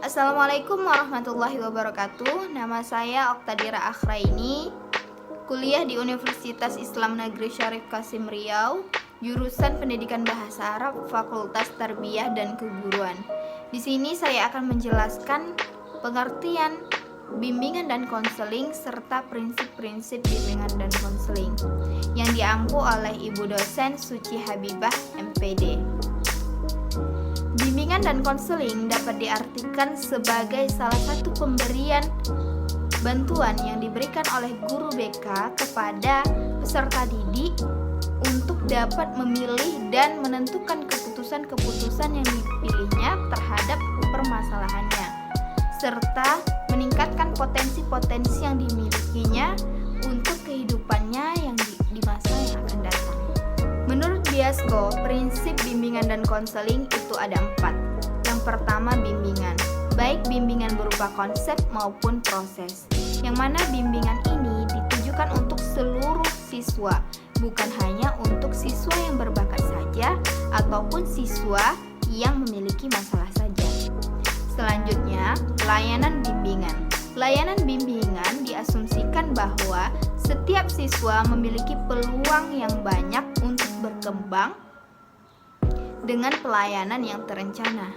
Assalamualaikum warahmatullahi wabarakatuh. Nama saya Oktadira Akhraini, kuliah di Universitas Islam Negeri Syarif Qasim Riau, jurusan Pendidikan Bahasa Arab, Fakultas Tarbiyah dan Keguruan. Di sini saya akan menjelaskan pengertian bimbingan dan konseling serta prinsip-prinsip bimbingan dan konseling yang diampu oleh Ibu dosen Suci Habibah, MPD. Bimbingan dan konseling dapat diartikan sebagai salah satu pemberian bantuan yang diberikan oleh guru BK kepada peserta didik untuk dapat memilih dan menentukan keputusan-keputusan yang dipilihnya terhadap permasalahannya, serta meningkatkan potensi-potensi yang dimilikinya untuk kehidupannya yang di masa yang akan datang. Menurut Biasco, prinsip bimbingan dan konseling itu ada 4. Yang pertama, bimbingan, baik bimbingan berupa konsep maupun proses, yang mana bimbingan ini ditujukan untuk seluruh siswa, bukan hanya untuk siswa yang berbakat saja ataupun siswa yang memiliki masalah saja. Selanjutnya, layanan bimbingan. Layanan bimbingan diasumsikan bahwa setiap siswa memiliki peluang yang banyak untuk berkembang dengan pelayanan yang terencana.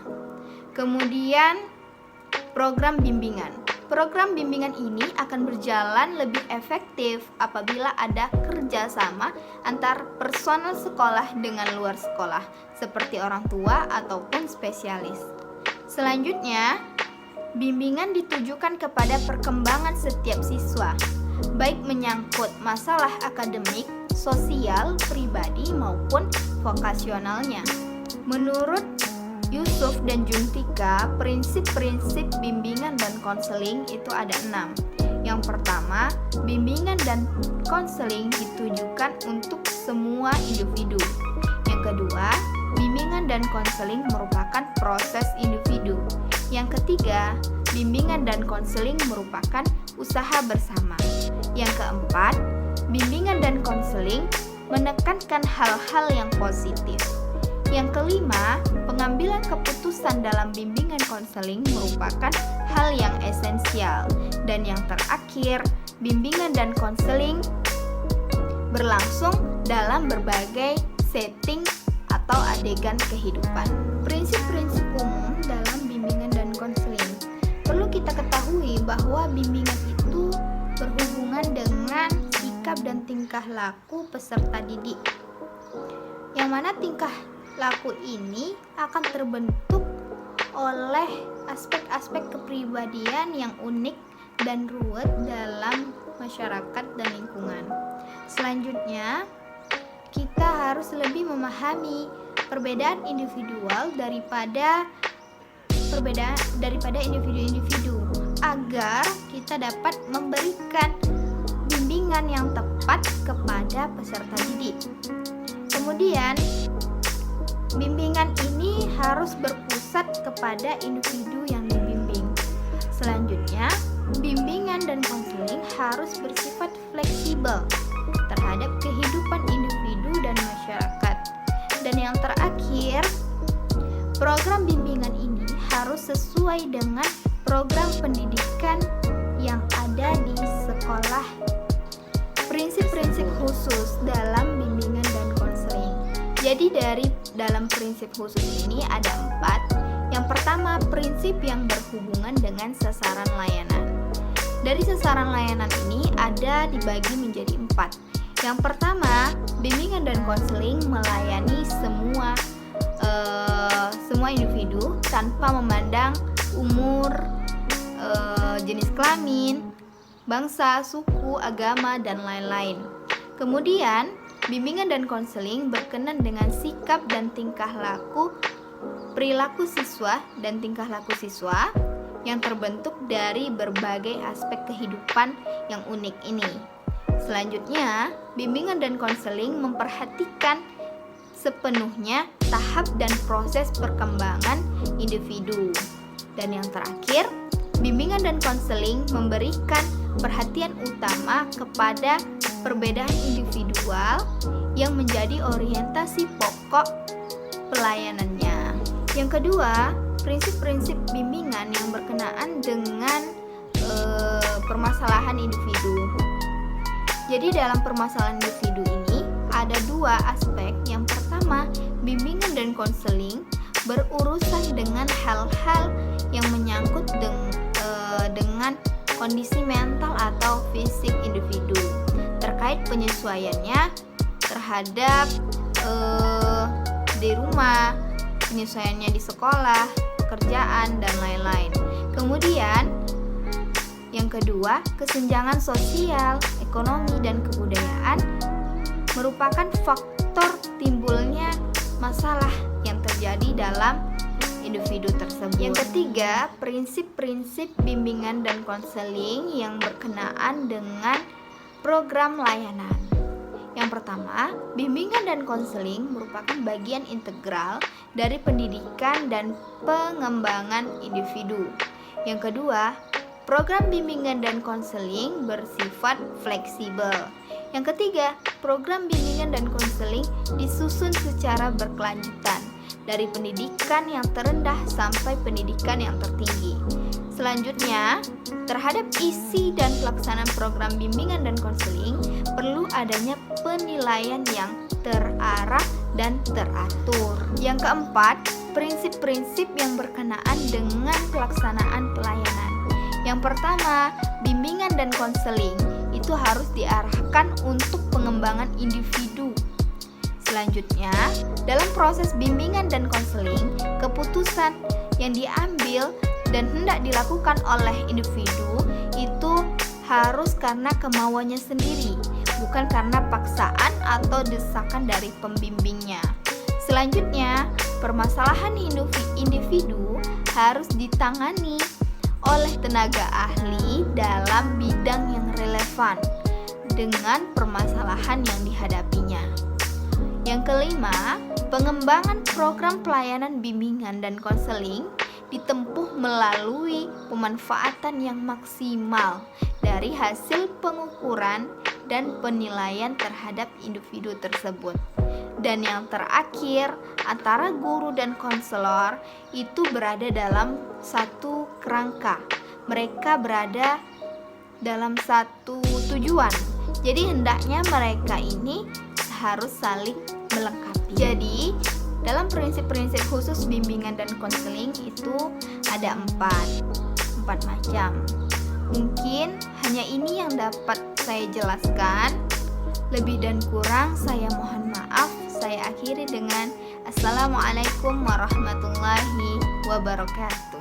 Kemudian, program bimbingan. Program bimbingan ini akan berjalan lebih efektif apabila ada kerjasama antar personel sekolah dengan luar sekolah, seperti orang tua ataupun spesialis. Selanjutnya, bimbingan ditujukan kepada perkembangan setiap siswa, baik menyangkut masalah akademik, sosial, pribadi, maupun vokasionalnya. Menurut Yusuf dan Juntika, prinsip-prinsip bimbingan dan konseling itu ada 6. Yang pertama, bimbingan dan konseling ditujukan untuk semua individu. Yang kedua, bimbingan dan konseling merupakan proses individu. Yang ketiga, bimbingan dan konseling merupakan usaha bersama. Yang keempat, bimbingan dan konseling menekankan hal-hal yang positif. Yang kelima, pengambilan keputusan dalam bimbingan konseling merupakan hal yang esensial. Dan yang terakhir, bimbingan dan konseling berlangsung dalam berbagai setting atau adegan kehidupan. Prinsip-prinsip umum dalam bimbingan dan konseling. Perlu kita ketahui bahwa bimbingan itu berhubungan dengan sikap dan tingkah laku peserta didik, yang mana tingkah laku ini akan terbentuk oleh aspek-aspek kepribadian yang unik dan ruwet dalam masyarakat dan lingkungan. Selanjutnya, kita harus lebih memahami perbedaan individual daripada individu-individu agar kita dapat memberikan bimbingan yang tepat kepada peserta didik. Kemudian, bimbingan ini harus berpusat kepada individu yang dibimbing. Selanjutnya, bimbingan dan konseling harus bersifat fleksibel terhadap kehidupan individu dan masyarakat. Dan yang terakhir, program bimbingan ini harus sesuai dengan program pendidikan yang ada di sekolah. Prinsip-prinsip khusus dalam bimbingan dan konseling. Jadi dalam prinsip khusus ini ada 4. Yang pertama, prinsip yang berhubungan dengan sasaran layanan. Dari sasaran layanan ini ada dibagi menjadi 4. Yang pertama, bimbingan dan konseling melayani semua individu tanpa memandang umur, jenis kelamin, bangsa, suku, agama, dan lain-lain. Kemudian, bimbingan dan konseling berkenan dengan sikap dan tingkah laku, perilaku siswa dan tingkah laku siswa yang terbentuk dari berbagai aspek kehidupan yang unik ini. Selanjutnya, bimbingan dan konseling memperhatikan sepenuhnya tahap dan proses perkembangan individu. Dan yang terakhir, bimbingan dan konseling memberikan perhatian utama kepada perbedaan individual yang menjadi orientasi pokok pelayanannya. Yang kedua, prinsip-prinsip bimbingan yang berkenaan dengan permasalahan individu. Jadi dalam permasalahan individu ini ada dua aspek. Yang pertama, bimbingan dan konseling berurusan dengan hal-hal yang menyangkut dengan kondisi mental atau fisik individu, terkait penyesuaiannya terhadap di rumah, penyesuaiannya di sekolah, pekerjaan, dan lain-lain. Kemudian yang kedua, kesenjangan sosial, ekonomi, dan kebudayaan merupakan faktor timbulnya masalah yang terjadi dalam individu tersebut. Yang ketiga, prinsip-prinsip bimbingan dan konseling yang berkenaan dengan program layanan. Yang pertama, bimbingan dan konseling merupakan bagian integral dari pendidikan dan pengembangan individu. Yang kedua, program bimbingan dan konseling bersifat fleksibel. Yang ketiga, program bimbingan dan konseling disusun secara berkelanjutan dari pendidikan yang terendah sampai pendidikan yang tertinggi. Selanjutnya, terhadap isi dan pelaksanaan program bimbingan dan konseling perlu adanya penilaian yang terarah dan teratur. Yang keempat, prinsip-prinsip yang berkenaan dengan pelaksanaan pelayanan. Yang pertama, bimbingan dan konseling itu harus diarahkan untuk pengembangan individu. Selanjutnya, dalam proses bimbingan dan konseling, keputusan yang diambil dan hendak dilakukan oleh individu itu harus karena kemauannya sendiri, bukan karena paksaan atau desakan dari pembimbingnya. Selanjutnya, permasalahan individu harus ditangani oleh tenaga ahli dalam bidang yang relevan dengan permasalahan yang dihadapinya. Yang kelima, pengembangan program pelayanan bimbingan dan konseling ditempuh melalui pemanfaatan yang maksimal dari hasil pengukuran dan penilaian terhadap individu tersebut. Dan yang terakhir, antara guru dan konselor itu berada dalam satu kerangka. Mereka berada dalam satu tujuan. Jadi hendaknya mereka ini harus saling melengkapi. Jadi dalam prinsip-prinsip khusus bimbingan dan konseling itu ada empat macam. Mungkin hanya ini yang dapat saya jelaskan. Lebih dan kurang saya mohon maaf. Saya akhiri dengan Assalamualaikum warahmatullahi wabarakatuh.